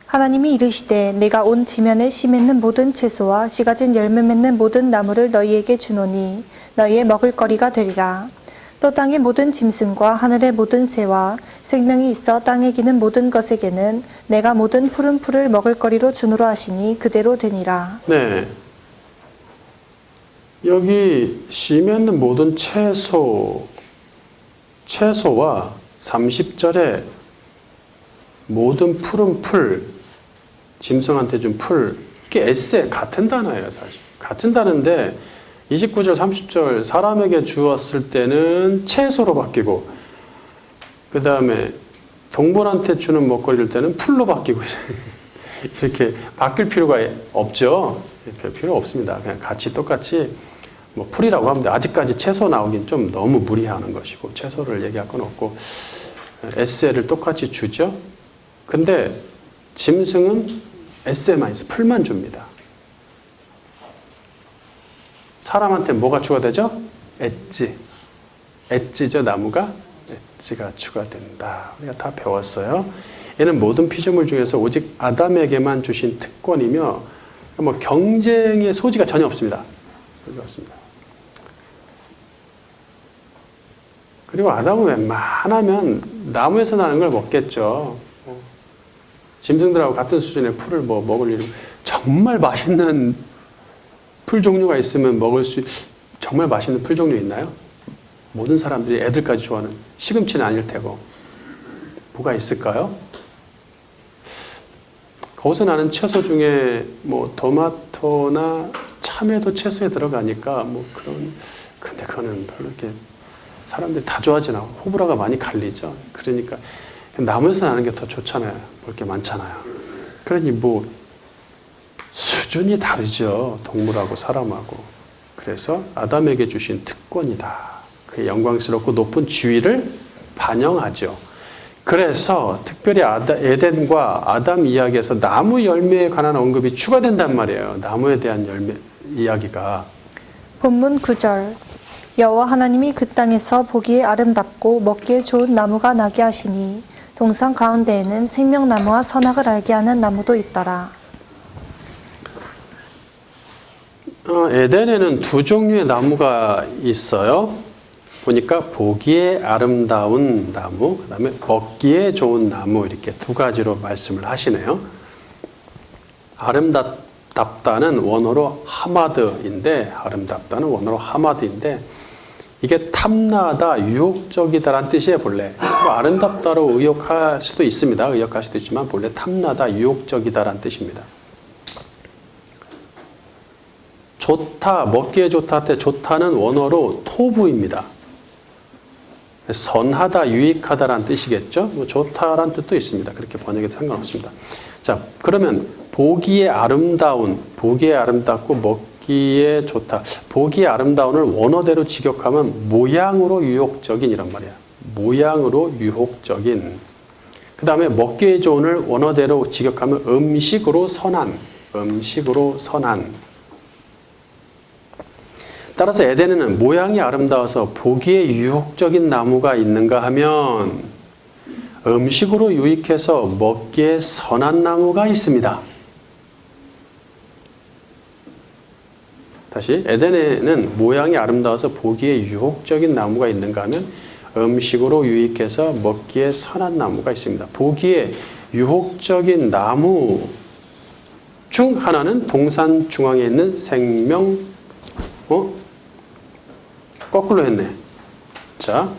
[SPEAKER 2] 하나님이 이르시되 내가 온 지면에 씨 맺는 모든 채소와 씨 가진 열매 맺는 모든 나무를 너희에게 주노니 너희의 먹을거리가 되리라. 또 땅의 모든 짐승과 하늘의 모든 새와 생명이 있어 땅에 기는 모든 것에게는 내가 모든 푸른 풀을 먹을거리로 주노라 하시니 그대로 되니라.
[SPEAKER 1] 네. 여기 씨 맺는 모든 채소와 30절에 모든 푸른 풀, 짐승한테 준 풀, 이게 에세 같은 단어예요, 사실. 같은 단어인데 29절, 30절 사람에게 주었을 때는 채소로 바뀌고 그 다음에 동물한테 주는 먹거리일 때는 풀로 바뀌고 이렇게 바뀔 필요가 없죠. 별 필요 없습니다. 그냥 같이 똑같이 뭐 풀이라고 하면 아직까지 채소 나오긴 좀 너무 무리하는 것이고 채소를 얘기할 건 없고 에세를 똑같이 주죠. 근데 짐승은 에세만 있어 풀만 줍니다. 사람한테 뭐가 추가되죠? 엣지죠, 나무가. 엣지가 추가된다. 우리가 다 배웠어요. 얘는 모든 피조물 중에서 오직 아담에게만 주신 특권이며 뭐 경쟁의 소지가 전혀 없습니다. 전혀 없습니다. 그리고 아담은 웬만하면 나무에서 나는 걸 먹겠죠. 짐승들하고 같은 수준의 풀을 뭐 먹을 일, 정말 맛있는 풀 종류가 있으면 먹을 수, 정말 맛있는 풀 종류 있나요? 모든 사람들이 애들까지 좋아하는 시금치는 아닐 테고. 뭐가 있을까요? 거기서 나는 채소 중에 뭐 토마토나 참외도 채소에 들어가니까 뭐 그런, 근데 그거는 별로 이렇게 사람들이 다 좋아하진 않고 호불호가 많이 갈리죠. 그러니까 나무에서 나는 게 더 좋잖아요. 볼 게 많잖아요. 그러니 뭐 수준이 다르죠. 동물하고 사람하고. 그래서 아담에게 주신 특권이다. 그 영광스럽고 높은 지위를 반영하죠. 그래서 특별히 에덴과 아담 이야기에서 나무 열매에 관한 언급이 추가된단 말이에요. 나무에 대한 열매 이야기가.
[SPEAKER 2] 본문 9절. 여호와 하나님이 그 땅에서 보기에 아름답고 먹기에 좋은 나무가 나게 하시니 동산 가운데에는 생명나무와 선악을 알게 하는 나무도 있더라.
[SPEAKER 1] 에덴에는 두 종류의 나무가 있어요. 보니까 보기에 아름다운 나무, 그 다음에 먹기에 좋은 나무 이렇게 두 가지로 말씀을 하시네요. 아름답다는 원어로 하마드인데 이게 탐나다, 유혹적이다라는 뜻이에요, 본래. 뭐 아름답다로 의역할 수도 있습니다. 의역할 수도 있지만 본래 탐나다, 유혹적이다라는 뜻입니다. 좋다, 먹기에 좋다 할 때 좋다는 원어로 토부입니다. 선하다, 유익하다라는 뜻이겠죠. 뭐 좋다라는 뜻도 있습니다. 그렇게 번역해도 상관없습니다. 자, 그러면 보기에 아름답고 먹기에 좋다. 보기에 아름다운을 원어대로 직역하면 모양으로 유혹적인 이란 말이야. 모양으로 유혹적인. 그 다음에 먹기에 좋은을 원어대로 직역하면 음식으로 선한. 따라서 에덴에는 모양이 아름다워서 보기에 유혹적인 나무가 있는가 하면 음식으로 유익해서 먹기에 선한 나무가 있습니다. 다시, 에덴에는 모양이 아름다워서 보기에 유혹적인 나무가 있는가 하면 음식으로 유익해서 먹기에 선한 나무가 있습니다. 보기에 유혹적인 나무 중 하나는 동산 중앙에 있는 거꾸로 했네. 자,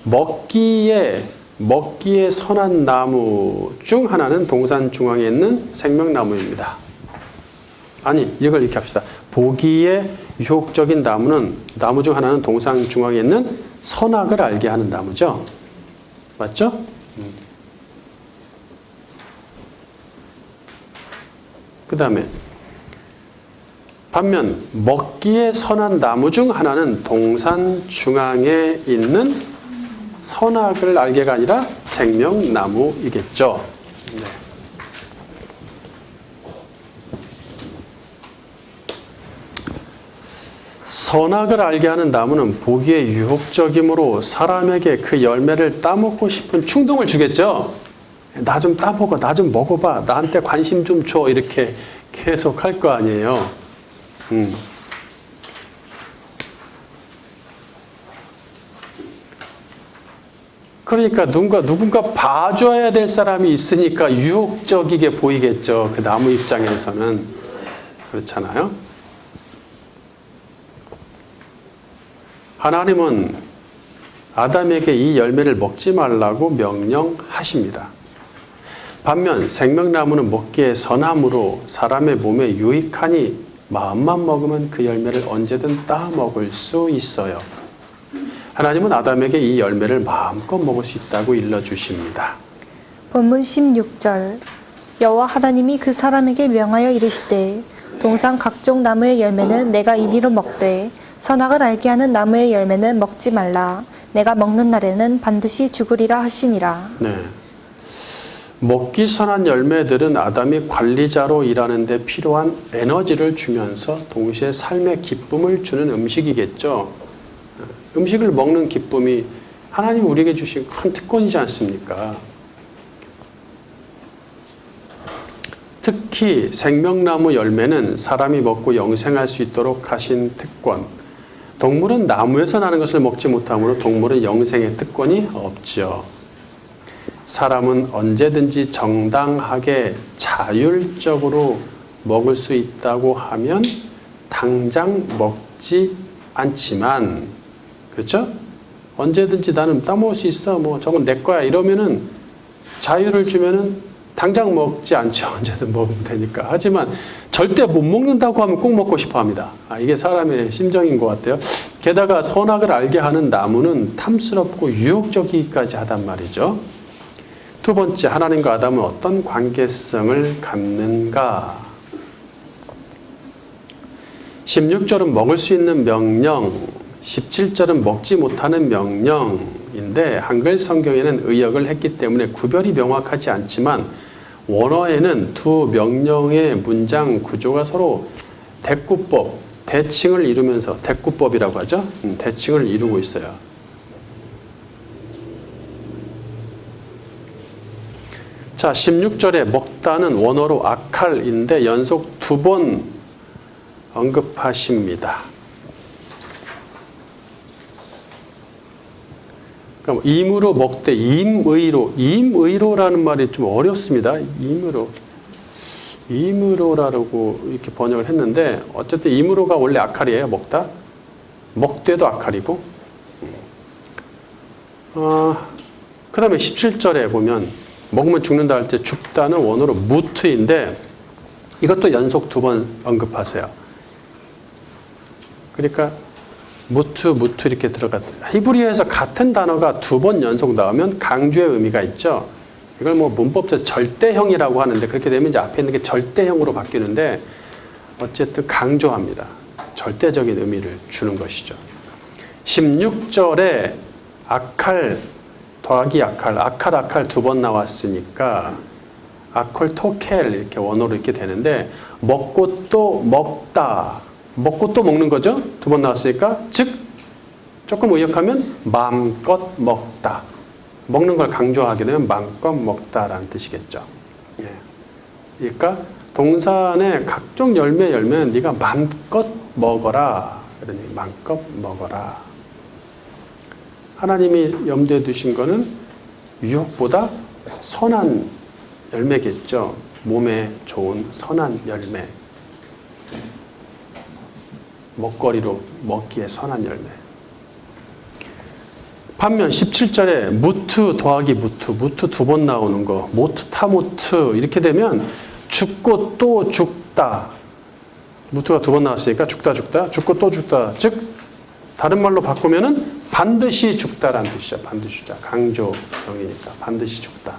[SPEAKER 1] 먹기에 선한 나무 중 하나는 동산 중앙에 있는 생명나무입니다. 아니, 이걸 이렇게 합시다. 보기에 유혹적인 나무는, 나무 중 하나는 동산 중앙에 있는 선악을 알게 하는 나무죠. 맞죠? 그 다음에 반면 먹기에 선한 나무 중 하나는 동산 중앙에 있는 선악을 알게가 아니라 생명나무이겠죠. 네. 선악을 알게 하는 나무는 보기에 유혹적이므로 사람에게 그 열매를 따먹고 싶은 충동을 주겠죠. 나 좀 따보고 나 좀 먹어봐. 나한테 관심 좀 줘. 이렇게 계속 할 거 아니에요. 그러니까 누군가 봐줘야 될 사람이 있으니까 유혹적이게 보이겠죠. 그 나무 입장에서는. 그렇잖아요. 하나님은 아담에게 이 열매를 먹지 말라고 명령하십니다. 반면 생명나무는 먹기에 선함으로 사람의 몸에 유익하니 마음만 먹으면 그 열매를 언제든 따 먹을 수 있어요. 하나님은 아담에게 이 열매를 마음껏 먹을 수 있다고 일러주십니다.
[SPEAKER 2] 본문 16절 여호와 하나님이 그 사람에게 명하여 이르시되 동산 각종 나무의 열매는 내가 임의로 먹되 선악을 알게 하는 나무의 열매는 먹지 말라. 내가 먹는 날에는 반드시 죽으리라 하시니라.
[SPEAKER 1] 네. 먹기 선한 열매들은 아담이 관리자로 일하는 데 필요한 에너지를 주면서 동시에 삶의 기쁨을 주는 음식이겠죠. 음식을 먹는 기쁨이 하나님 우리에게 주신 큰 특권이지 않습니까? 특히 생명나무 열매는 사람이 먹고 영생할 수 있도록 하신 특권. 동물은 나무에서 나는 것을 먹지 못하므로 동물은 영생의 특권이 없죠. 사람은 언제든지 정당하게 자율적으로 먹을 수 있다고 하면 당장 먹지 않지만, 그렇죠? 언제든지 나는 따먹을 수 있어. 뭐 저건 내 거야. 이러면은 자유를 주면은 당장 먹지 않죠. 언제든 먹으면 되니까. 하지만 절대 못 먹는다고 하면 꼭 먹고 싶어 합니다. 이게 사람의 심정인 것 같아요. 게다가 선악을 알게 하는 나무는 탐스럽고 유혹적이기까지 하단 말이죠. 두 번째, 하나님과 아담은 어떤 관계성을 갖는가? 16절은 먹을 수 있는 명령, 17절은 먹지 못하는 명령인데 한글 성경에는 의역을 했기 때문에 구별이 명확하지 않지만 원어에는 두 명령의 문장 구조가 서로 대꾸법, 대칭을 이루면서 대꾸법이라고 하죠. 대칭을 이루고 있어요. 자, 16절에 먹다는 원어로 아칼인데 연속 2번 언급하십니다. 그러니까 임으로 먹되 임의로라는 말이 좀 어렵습니다. 임으로라고 이렇게 번역을 했는데 어쨌든 임으로가 원래 아칼이에요. 먹다. 먹되도 아칼이고. 그 다음에 17절에 보면 먹으면 죽는다 할 때 죽다는 원어로 무트인데 이것도 연속 2번 언급하세요. 그러니까 무트 이렇게 들어갔다. 히브리어에서 같은 단어가 2번 연속 나오면 강조의 의미가 있죠. 이걸 뭐 문법적 절대형이라고 하는데 그렇게 되면 이제 앞에 있는 게 절대형으로 바뀌는데 어쨌든 강조합니다. 절대적인 의미를 주는 것이죠. 16절에 아칼 더하기 아칼 2번 나왔으니까 아콜 토켈 이렇게 원어로 이렇게 되는데 먹고 또 먹다. 먹고 또 먹는 거죠. 2번 나왔으니까 즉 조금 의역하면 마음껏 먹다. 먹는 걸 강조하게 되면 마음껏 먹다라는 뜻이겠죠. 예. 그러니까 동산의 각종 열매는 네가 마음껏 먹어라. 그러니 마음껏 먹어라. 하나님이 염두에 두신 거는 유혹보다 선한 열매겠죠. 몸에 좋은 선한 열매. 먹거리로 먹기에 선한 열매. 반면 17절에 무트 더하기 무트 두 번 나오는 거, 모트 타모트 이렇게 되면 죽고 또 죽다. 무트가 두 번 나왔으니까 죽고 또 죽다. 즉 다른 말로 바꾸면은 반드시 죽다라는 뜻이죠. 반드시 죽다. 강조형이니까 반드시 죽다.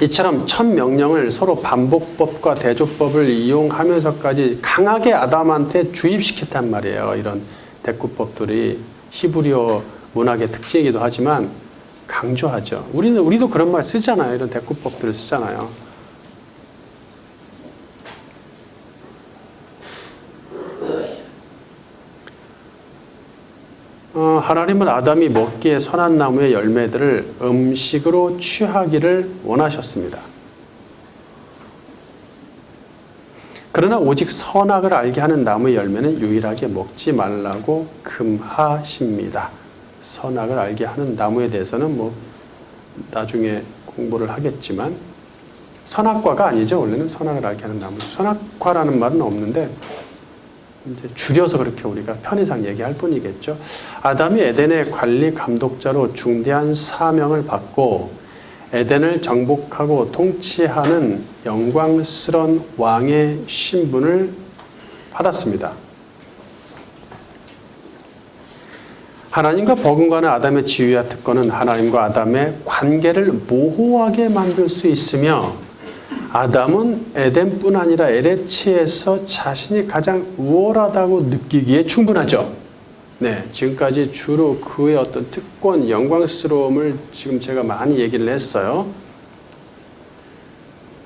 [SPEAKER 1] 이처럼 첫 명령을 서로 반복법과 대조법을 이용하면서까지 강하게 아담한테 주입시켰단 말이에요. 이런 대꾸법들이 히브리어 문학의 특징이기도 하지만 강조하죠. 우리도 그런 말 쓰잖아요. 이런 대꾸법들을 쓰잖아요. 하나님은 아담이 먹기에 선한 나무의 열매들을 음식으로 취하기를 원하셨습니다. 그러나 오직 선악을 알게 하는 나무의 열매는 유일하게 먹지 말라고 금하십니다. 선악을 알게 하는 나무에 대해서는 나중에 공부를 하겠지만 선악과가 아니죠. 원래는 선악을 알게 하는 나무. 선악과라는 말은 없는데 이제 줄여서 그렇게 우리가 편의상 얘기할 뿐이겠죠. 아담이 에덴의 관리 감독자로 중대한 사명을 받고 에덴을 정복하고 통치하는 영광스러운 왕의 신분을 받았습니다. 하나님과 버금가는 아담의 지위와 특권은 하나님과 아담의 관계를 모호하게 만들 수 있으며 아담은 에덴뿐 아니라 에레치에서 자신이 가장 우월하다고 느끼기에 충분하죠. 네, 지금까지 주로 그의 어떤 특권, 영광스러움을 지금 제가 많이 얘기를 했어요.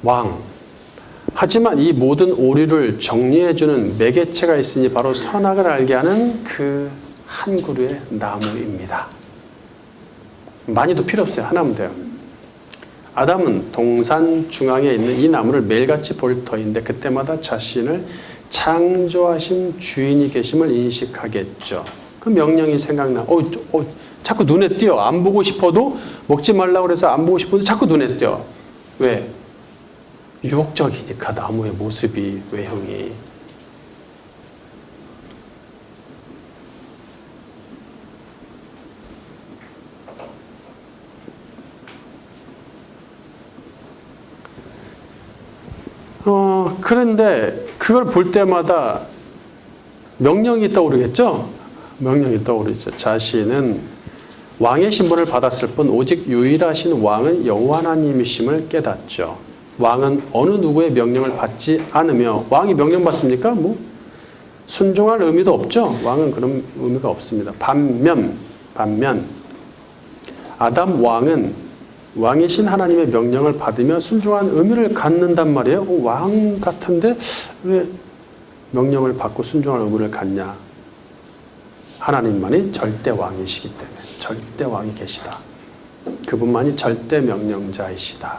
[SPEAKER 1] 왕. 하지만 이 모든 오류를 정리해주는 매개체가 있으니 바로 선악을 알게 하는 그 한 그루의 나무입니다. 많이도 필요 없어요. 하나면 돼요. 아담은 동산 중앙에 있는 이 나무를 매일같이 볼 터인데 그때마다 자신을 창조하신 주인이 계심을 인식하겠죠. 그 명령이 생각나. 자꾸 눈에 띄어. 안 보고 싶어도 먹지 말라고 그래서 안 보고 싶어도 자꾸 눈에 띄어. 왜? 유혹적이니까 나무의 모습이, 외형이. 그런데 그걸 볼 때마다 명령이 떠오르겠죠? 명령이 떠오르죠. 자신은 왕의 신분을 받았을 뿐 오직 유일하신 왕은 여호와 하나님이심을 깨닫죠. 왕은 어느 누구의 명령을 받지 않으며 왕이 명령 받습니까? 순종할 의미도 없죠. 왕은 그런 의미가 없습니다. 반면 아담 왕은 왕이신 하나님의 명령을 받으며 순종한 의미를 갖는단 말이에요. 왕 같은데 왜 명령을 받고 순종할 의무를 갖냐? 하나님만이 절대 왕이시기 때문에 절대 왕이 계시다. 그분만이 절대 명령자이시다.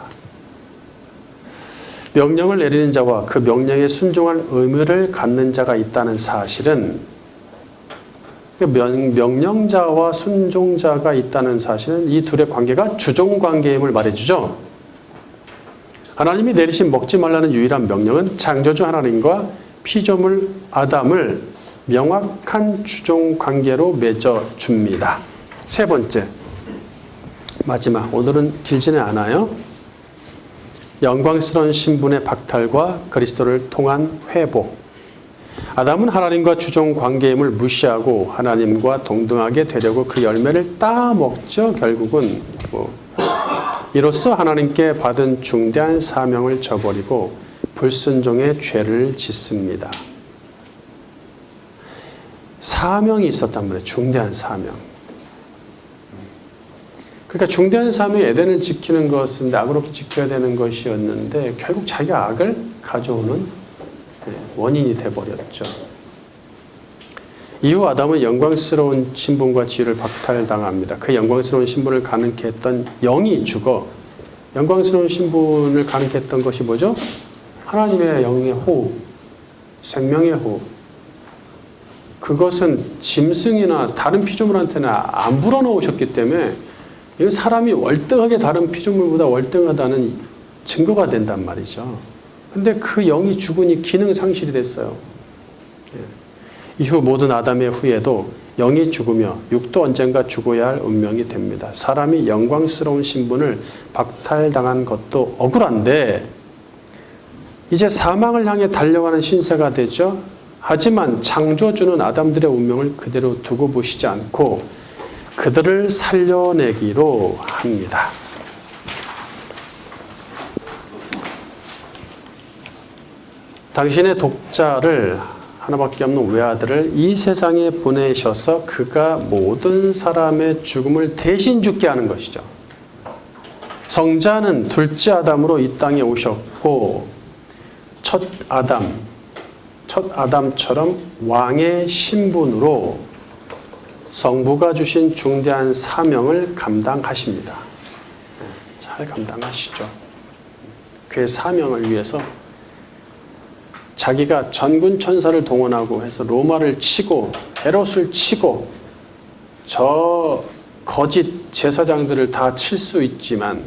[SPEAKER 1] 명령을 내리는 자와 그 명령에 순종할 의무를 갖는 자가 있다는 사실은 명령자와 순종자가 있다는 사실은 이 둘의 관계가 주종관계임을 말해주죠. 하나님이 내리신 먹지 말라는 유일한 명령은 창조주 하나님과 피조물 아담을 명확한 주종관계로 맺어줍니다. 세 번째, 마지막, 오늘은 길지는 않아요. 영광스러운 신분의 박탈과 그리스도를 통한 회복. 아담은 하나님과 주종 관계임을 무시하고 하나님과 동등하게 되려고 그 열매를 따먹죠. 결국은 이로써 하나님께 받은 중대한 사명을 저버리고 불순종의 죄를 짓습니다. 사명이 있었단 말이에요. 중대한 사명. 그러니까 중대한 사명이 에덴을 지키는 것은 악으로부터 지켜야 되는 것이었는데 결국 자기가 악을 가져오는 원인이 돼버렸죠. 이후 아담은 영광스러운 신분과 지위를 박탈당합니다. 그 영광스러운 신분을 가능케 했던 영이 죽어 영광스러운 신분을 가능케 했던 것이 뭐죠? 하나님의 영의 호흡, 생명의 호흡. 그것은 짐승이나 다른 피조물한테는 안 불어넣으셨기 때문에 이건 사람이 월등하게 다른 피조물보다 월등하다는 증거가 된단 말이죠. 근데 그 영이 죽으니 기능 상실이 됐어요. 이후 모든 아담의 후에도 영이 죽으며 육도 언젠가 죽어야 할 운명이 됩니다. 사람이 영광스러운 신분을 박탈당한 것도 억울한데 이제 사망을 향해 달려가는 신세가 되죠. 하지만 창조주는 아담들의 운명을 그대로 두고 보시지 않고 그들을 살려내기로 합니다. 당신의 독자를 하나밖에 없는 외아들을 이 세상에 보내셔서 그가 모든 사람의 죽음을 대신 죽게 하는 것이죠. 성자는 둘째 아담으로 이 땅에 오셨고 첫 아담처럼 왕의 신분으로 성부가 주신 중대한 사명을 감당하십니다. 잘 감당하시죠. 그의 사명을 위해서 자기가 전군 천사를 동원하고 해서 로마를 치고 헤롯을 치고 저 거짓 제사장들을 다 칠 수 있지만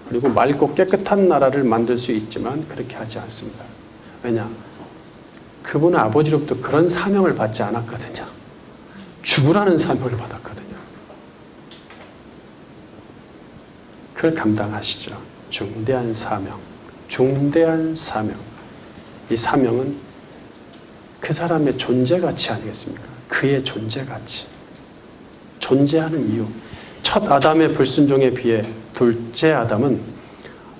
[SPEAKER 1] 그리고 맑고 깨끗한 나라를 만들 수 있지만 그렇게 하지 않습니다. 왜냐? 그분은 아버지로부터 그런 사명을 받지 않았거든요. 죽으라는 사명을 받았거든요. 그걸 감당하시죠. 중대한 사명. 중대한 사명. 이 사명은 그 사람의 존재 가치 아니겠습니까? 그의 존재 가치. 존재하는 이유. 첫 아담의 불순종에 비해 둘째 아담은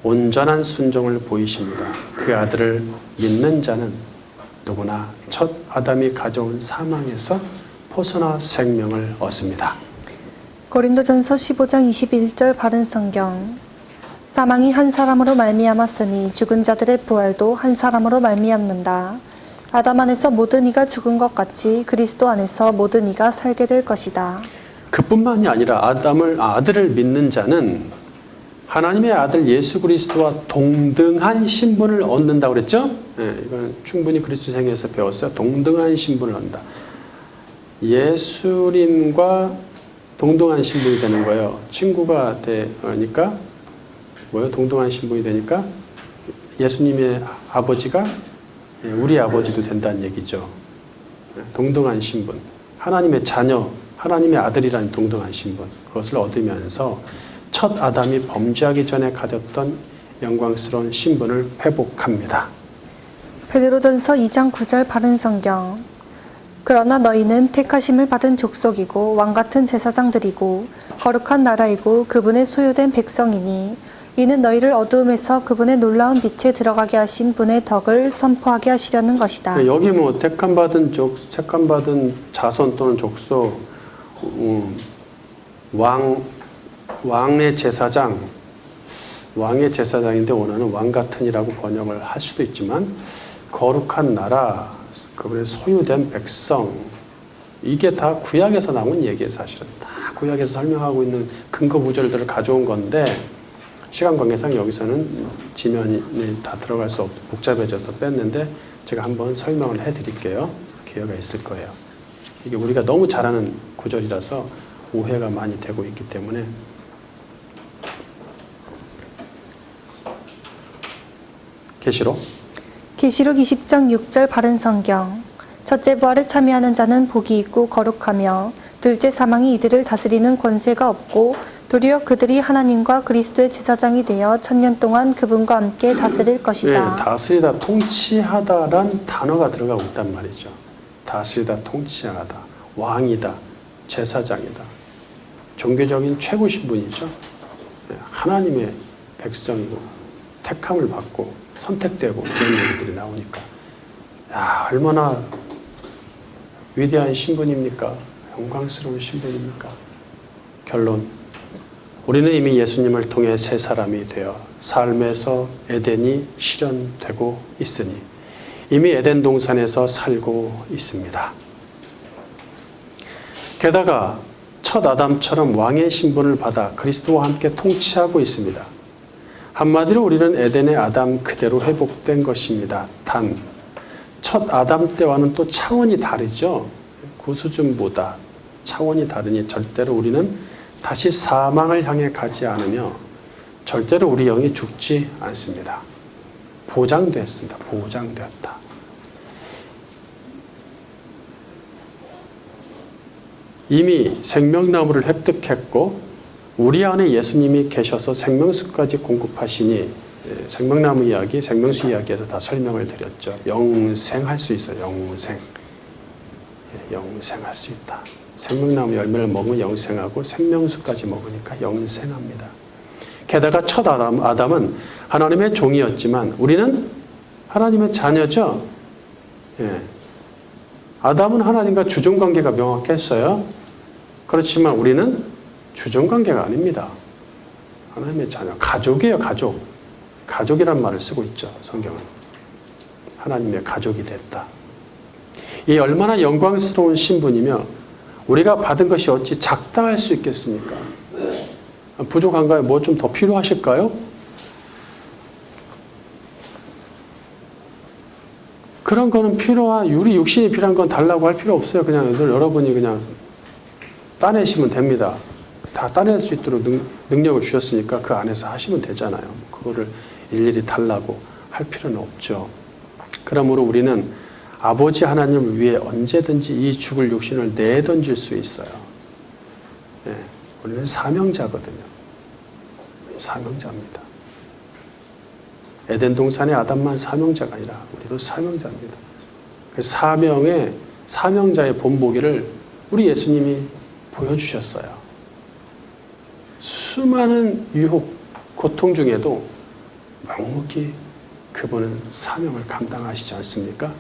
[SPEAKER 1] 온전한 순종을 보이십니다. 그 아들을 믿는 자는 누구나 첫 아담이 가져온 사망에서 벗어나 생명을 얻습니다.
[SPEAKER 2] 고린도전서 15장 21절 바른 성경. 사망이 한 사람으로 말미암았으니 죽은 자들의 부활도 한 사람으로 말미암는다. 아담 안에서 모든 이가 죽은 것 같이 그리스도 안에서 모든 이가 살게 될 것이다.
[SPEAKER 1] 그뿐만이 아니라 아들을 믿는 자는 하나님의 아들 예수 그리스도와 동등한 신분을 얻는다고 그랬죠? 이건 충분히 그리스도생에서 배웠어요. 동등한 신분을 얻는다. 예수님과 동등한 신분이 되는 거예요. 친구가 되니까 뭐예요? 동등한 신분이 되니까 예수님의 아버지가 우리 아버지도 된다는 얘기죠. 동등한 신분. 하나님의 자녀, 하나님의 아들이라는 동등한 신분. 그것을 얻으면서 첫 아담이 범죄하기 전에 가졌던 영광스러운 신분을 회복합니다.
[SPEAKER 2] 베드로전서 2장 9절 바른 성경. 그러나 너희는 택하심을 받은 족속이고 왕같은 제사장들이고 거룩한 나라이고 그분의 소유된 백성이니 이는 너희를 어두움에서 그분의 놀라운 빛에 들어가게 하신 분의 덕을 선포하게 하시려는 것이다.
[SPEAKER 1] 여기 뭐 택함받은 자손 또는 족속, 왕의 제사장인데 원어는 왕 같은이라고 번역을 할 수도 있지만 거룩한 나라, 그분의 소유된 백성, 이게 다 구약에서 나온 얘기예요. 사실은 다 구약에서 설명하고 있는 근거 구절들을 가져온 건데 시간 관계상 여기서는 지면이 다 들어갈 수 없고 복잡해져서 뺐는데 제가 한번 설명을 해드릴게요. 기회가 있을 거예요. 이게 우리가 너무 잘 아는 구절이라서 오해가 많이 되고 있기 때문에 계시록
[SPEAKER 2] 20장 6절 바른 성경. 첫째 부활에 참여하는 자는 복이 있고 거룩하며 둘째 사망이 이들을 다스리는 권세가 없고 도리어 그들이 하나님과 그리스도의 제사장이 되어 1000년 동안 그분과 함께 다스릴 것이다.
[SPEAKER 1] 네, 다스리다, 통치하다란 단어가 들어가고 있단 말이죠. 다스리다, 통치하다, 왕이다, 제사장이다. 종교적인 최고 신분이죠. 네, 하나님의 백성이고 택함을 받고 선택되고 그런 얘기들이 나오니까 야, 얼마나 위대한 신분입니까? 영광스러운 신분입니까? 결론, 우리는 이미 예수님을 통해 새 사람이 되어 삶에서 에덴이 실현되고 있으니 이미 에덴 동산에서 살고 있습니다. 게다가 첫 아담처럼 왕의 신분을 받아 그리스도와 함께 통치하고 있습니다. 한마디로 우리는 에덴의 아담 그대로 회복된 것입니다. 단, 첫 아담 때와는 또 차원이 다르죠. 그 수준보다 차원이 다르니 절대로 우리는 다시 사망을 향해 가지 않으며 절대로 우리 영이 죽지 않습니다. 보장됐습니다. 보장되었다. 이미 생명나무를 획득했고 우리 안에 예수님이 계셔서 생명수까지 공급하시니 생명나무 이야기, 생명수 이야기에서 다 설명을 드렸죠. 영생할 수 있어요. 영생. 영생할 수 있다. 생명나무 열매를 먹으면 영생하고 생명수까지 먹으니까 영생합니다. 게다가 첫 아담은 하나님의 종이었지만 우리는 하나님의 자녀죠. 예. 아담은 하나님과 주종관계가 명확했어요. 그렇지만 우리는 주종관계가 아닙니다. 하나님의 자녀, 가족이에요. 가족. 가족이란 말을 쓰고 있죠. 성경은. 하나님의 가족이 됐다. 이 얼마나 영광스러운 신분이며 우리가 받은 것이 어찌 작다 할 수 있겠습니까? 부족한가요? 뭐 좀 더 필요하실까요? 그런 거는 우리 육신이 필요한 건 달라고 할 필요 없어요. 그냥 여러분이 그냥 따내시면 됩니다. 다 따낼 수 있도록 능력을 주셨으니까 그 안에서 하시면 되잖아요. 그거를 일일이 달라고 할 필요는 없죠. 그러므로 우리는 아버지 하나님을 위해 언제든지 이 죽을 육신을 내던질 수 있어요. 네, 우리는 사명자거든요. 사명자입니다. 에덴 동산의 아담만 사명자가 아니라 우리도 사명자입니다. 사명자의 본보기를 우리 예수님이 보여주셨어요. 수많은 유혹, 고통 중에도 묵묵히 그분은 사명을 감당하시지 않습니까?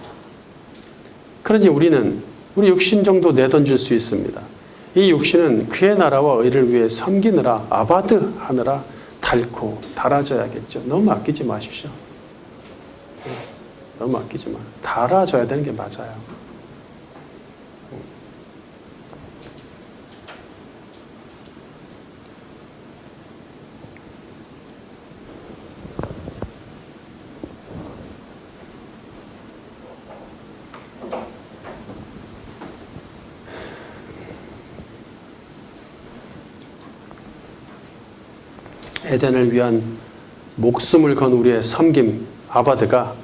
[SPEAKER 1] 그러니 우리는 우리 육신 정도 내던질 수 있습니다. 이 육신은 그의 나라와 의를 위해 섬기느라 아바드 하느라 닳고 달아져야겠죠. 너무 아끼지 마십시오. 너무 아끼지 마. 달아져야 되는 게 맞아요. 에덴을 위한 목숨을 건 우리의 섬김 아바드가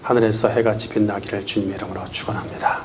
[SPEAKER 1] 하늘에서 해같이 빛나기를 주님의 이름으로 축원합니다.